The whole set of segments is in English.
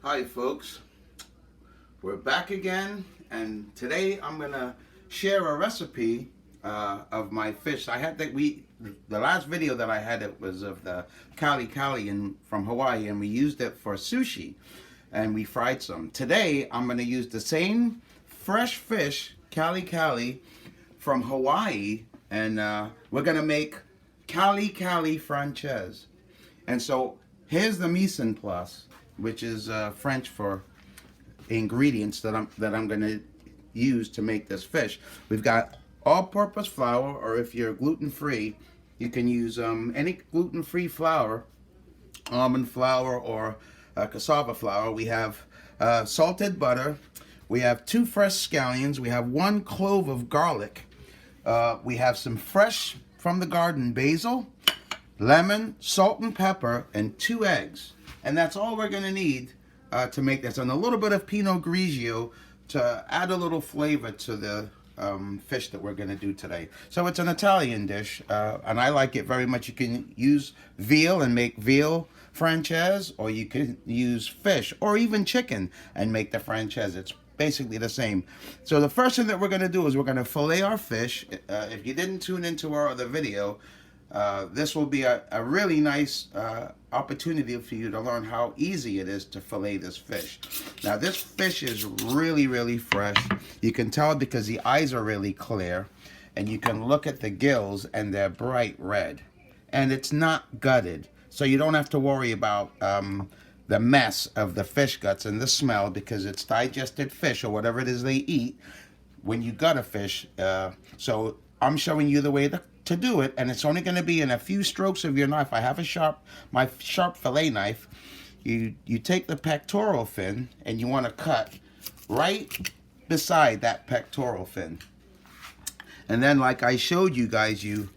Hi folks, we're back again, and today I'm gonna share a recipe of my fish. The last video that I had, it was of the kali kali from Hawaii, and we used it for sushi and we fried some. Today I'm gonna use the same fresh fish, kali kali from Hawaii, and we're gonna make kali kali Francese. And so here's the mise en place, which is French for ingredients that I'm going to use to make this fish. We've got all-purpose flour, or if you're gluten-free, you can use any gluten-free flour, almond flour or cassava flour. We have salted butter. We have 2 fresh scallions. We have 1 clove of garlic. We have some fresh from the garden basil, lemon, salt and pepper, and 2 eggs. And that's all we're going to need to make this. And a little bit of Pinot Grigio to add a little flavor to the fish that we're going to do today. So it's an Italian dish, and I like it very much. You can use veal and make veal Francese, or you can use fish or even chicken and make the Francese. It's basically the same. So the first thing that we're going to do is we're going to fillet our fish. If you didn't tune into our other video, this will be a really nice opportunity for you to learn how easy it is to fillet this fish. Now this fish is really fresh. You can tell because the eyes are really clear, and you can look at the gills and they're bright red, and it's not gutted, so you don't have to worry about the mess of the fish guts and the smell, because it's digested fish or whatever it is they eat when you gut a fish. So I'm showing you the way to do it, and it's only going to be in a few strokes of your knife. I have my sharp fillet knife. You take the pectoral fin and you want to cut right beside that pectoral fin, and then like I showed you guys, you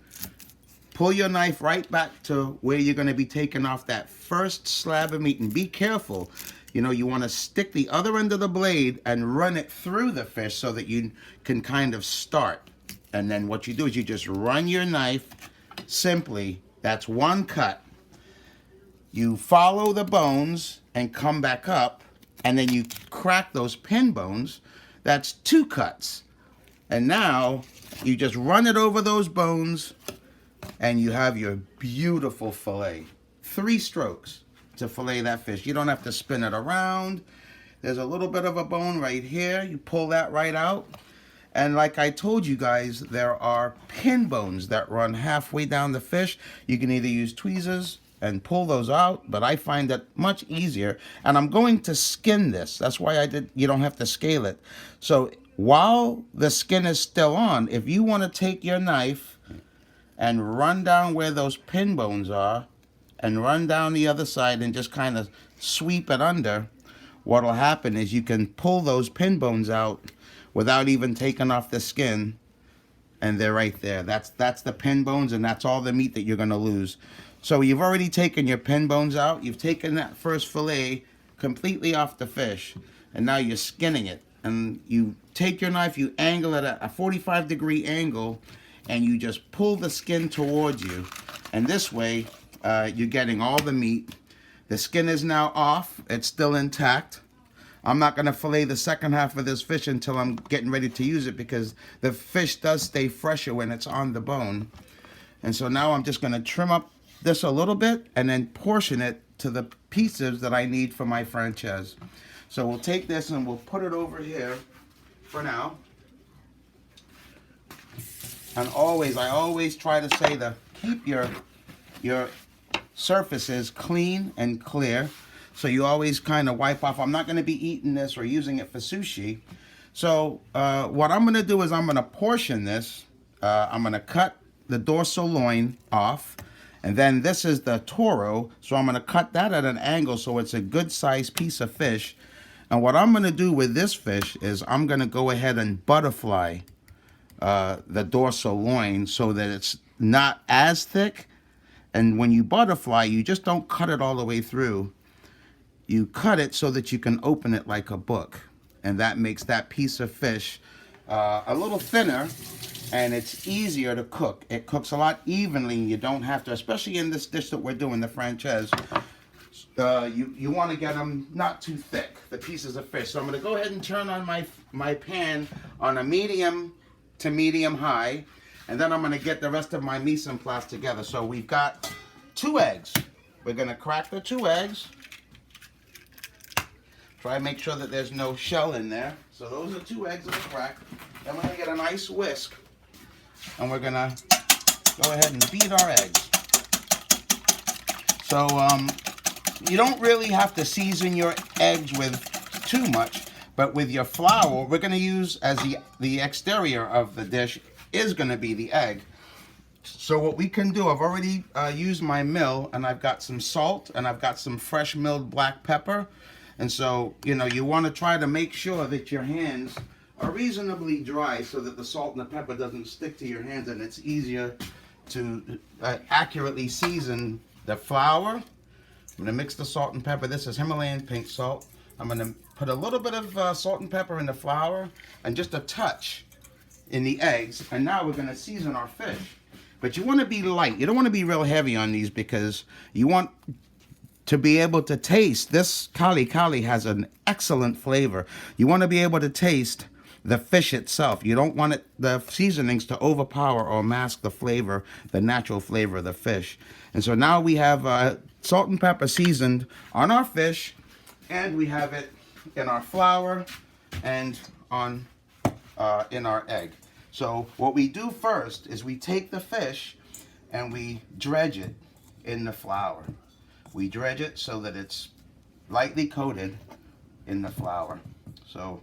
pull your knife right back to where you're going to be taking off that first slab of meat. And be careful, you want to stick the other end of the blade and run it through the fish so that you can kind of start. And then what you do is you just run your knife simply. That's 1 cut. You follow the bones and come back up, and then you crack those pin bones. That's 2 cuts. And now you just run it over those bones, and you have your beautiful fillet. 3 strokes to fillet that fish. You don't have to spin it around. There's a little bit of a bone right here. You pull that right out. And like I told you guys, there are pin bones that run halfway down the fish. You can either use tweezers and pull those out, but I find that much easier. And I'm going to skin this. That's why you don't have to scale it. So while the skin is still on, if you want to take your knife and run down where those pin bones are, and run down the other side and just kind of sweep it under, what'll happen is you can pull those pin bones out without even taking off the skin, and they're right there. That's the pin bones, and that's all the meat that you're going to lose. So you've already taken your pin bones out. You've taken that first fillet completely off the fish, and now you're skinning it. And you take your knife, you angle it at a 45-degree angle, and you just pull the skin towards you. And this way, you're getting all the meat. The skin is now off. It's still intact. I'm not going to fillet the second half of this fish until I'm getting ready to use it, because the fish does stay fresher when it's on the bone. And so now I'm just going to trim up this a little bit and then portion it to the pieces that I need for my Francese. So we'll take this and we'll put it over here for now. And I always try to say to keep your surfaces clean and clear. So you always kind of wipe off. I'm not going to be eating this or using it for sushi. So what I'm going to do is I'm going to portion this. I'm going to cut the dorsal loin off. And then this is the toro. So I'm going to cut that at an angle so it's a good sized piece of fish. And what I'm going to do with this fish is I'm going to go ahead and butterfly the dorsal loin so that it's not as thick. And when you butterfly, you just don't cut it all the way through. You cut it so that you can open it like a book. And that makes that piece of fish a little thinner, and it's easier to cook. It cooks a lot evenly. You don't have to, especially in this dish that we're doing, the Francese. You want to get them not too thick, the pieces of fish. So I'm going to go ahead and turn on my pan on a medium to medium high, and then I'm going to get the rest of my mise en place together. So we've got 2 eggs. We're going to crack the 2 eggs. Try to make sure that there's no shell in there. So those are 2 eggs that are cracked. Then we're going to get a nice whisk, and we're going to go ahead and beat our eggs. So you don't really have to season your eggs with too much, but with your flour, we're going to use as the exterior of the dish is going to be the egg. So what we can do, I've already used my mill, and I've got some salt, and I've got some fresh milled black pepper. And so, you know, you want to try to make sure that your hands are reasonably dry so that the salt and the pepper doesn't stick to your hands, and it's easier to accurately season the flour. I'm going to mix the salt and pepper. This is Himalayan pink salt. I'm going to put a little bit of salt and pepper in the flour and just a touch in the eggs. And now we're going to season our fish. But you want to be light. You don't want to be real heavy on these because you want to be able to taste. This kali kali has an excellent flavor. You want to be able to taste the fish itself. You don't want the seasonings to overpower or mask the flavor, the natural flavor of the fish. And so now we have salt and pepper seasoned on our fish, and we have it in our flour and in our egg. So what we do first is we take the fish and we dredge it in the flour. We dredge it so that it's lightly coated in the flour. So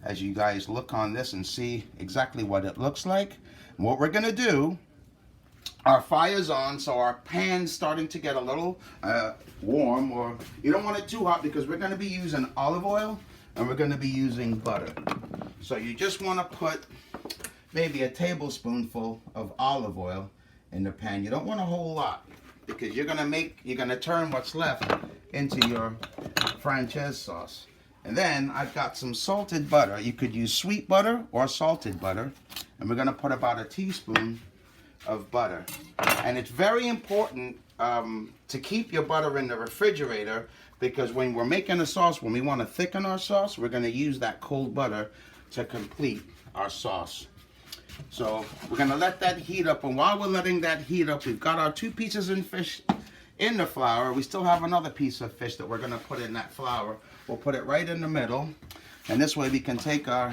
as you guys look on this and see exactly what it looks like, and what we're going to do, our fire's on, so our pan's starting to get a little warm, or you don't want it too hot because we're going to be using olive oil and we're going to be using butter. So you just want to put maybe a tablespoonful of olive oil in the pan. You don't want a whole lot, because you're gonna turn what's left into your Francese sauce. And then I've got some salted butter. You could use sweet butter or salted butter. And we're gonna put about a teaspoon of butter. And it's very important to keep your butter in the refrigerator, because when we're making a sauce, when we want to thicken our sauce, we're gonna use that cold butter to complete our sauce. So we're going to let that heat up, and while we're letting that heat up, we've got our 2 pieces of fish in the flour. We still have another piece of fish that we're going to put in that flour. We'll put it right in the middle, and this way we can take our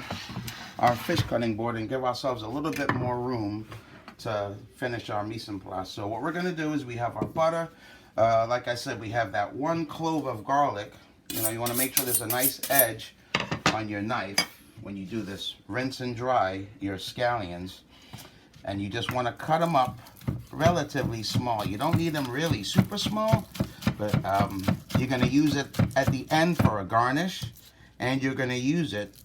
fish cutting board and give ourselves a little bit more room to finish our mise en place. So what we're going to do is we have our butter. Like I said, we have that 1 clove of garlic. You know, you want to make sure there's a nice edge on your knife when you do this. Rinse and dry your scallions, and you just want to cut them up relatively small. You don't need them really super small, but you're going to use it at the end for a garnish, and you're going to use it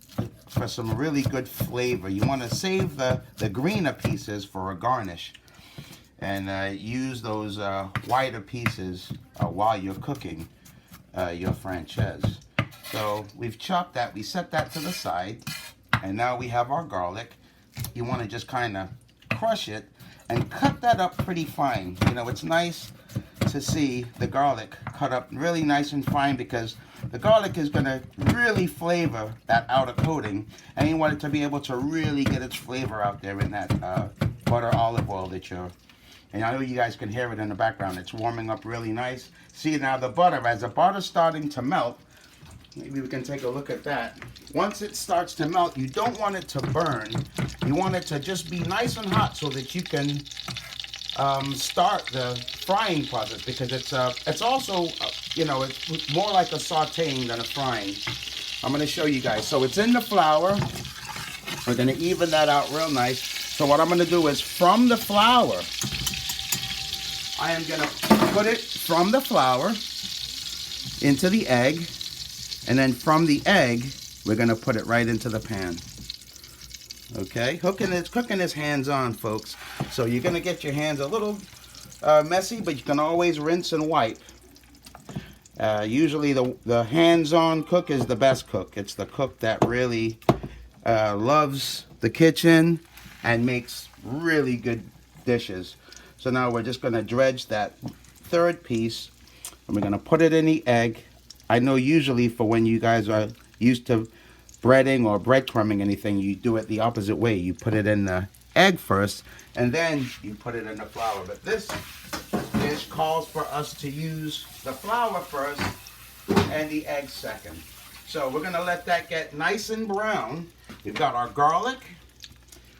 for some really good flavor. You want to save the greener pieces for a garnish, and use those whiter pieces while you're cooking your Francese. So we've chopped that, we set that to the side, and now we have our garlic. You want to just kind of crush it and cut that up pretty fine. You know, it's nice to see the garlic cut up really nice and fine, because the garlic is going to really flavor that outer coating, and you want it to be able to really get its flavor out there in that butter olive oil that and I know you guys can hear it in the background. It's warming up really nice. See now the butter, as the butter's starting to melt, maybe we can take a look at that. Once it starts to melt, you don't want it to burn. You want it to just be nice and hot so that you can start the frying process, because it's also, you know, it's more like a sauteing than a frying. I'm going to show you guys. So it's in the flour. We're going to even that out real nice. So what I'm going to do is, from the flour, I am going to put it from the flour into the egg. And then from the egg, we're going to put it right into the pan. Okay? Cooking is hands-on, folks. So you're going to get your hands a little messy, but you can always rinse and wipe. Usually the hands-on cook is the best cook. It's the cook that really loves the kitchen and makes really good dishes. So now we're just going to dredge that 3rd piece. And we're going to put it in the egg. I know usually for when you guys are used to breading or breadcrumbing anything, you do it the opposite way. You put it in the egg first, and then you put it in the flour. But this dish calls for us to use the flour first and the egg second. So we're going to let that get nice and brown. We've got our garlic.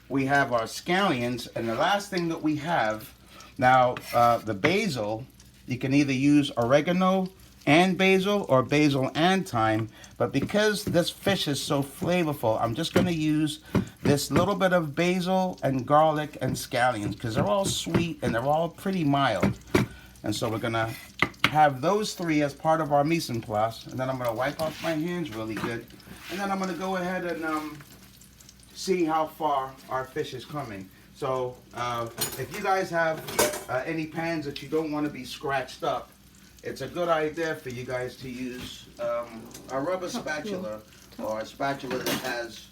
We have our scallions. And the last thing that we have, now the basil, you can either use oregano and basil or basil and thyme. But because this fish is so flavorful, I'm just going to use this little bit of basil and garlic and scallions because they're all sweet and they're all pretty mild. And so we're going to have those three as part of our mise en place. And then I'm going to wipe off my hands really good. And then I'm going to go ahead and see how far our fish is coming. So if you guys have any pans that you don't want to be scratched up, it's a good idea for you guys to use a rubber spatula or a spatula that has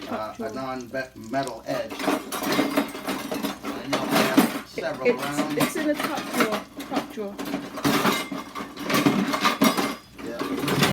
a non-metal edge. I know I have several around. It's in a top drawer.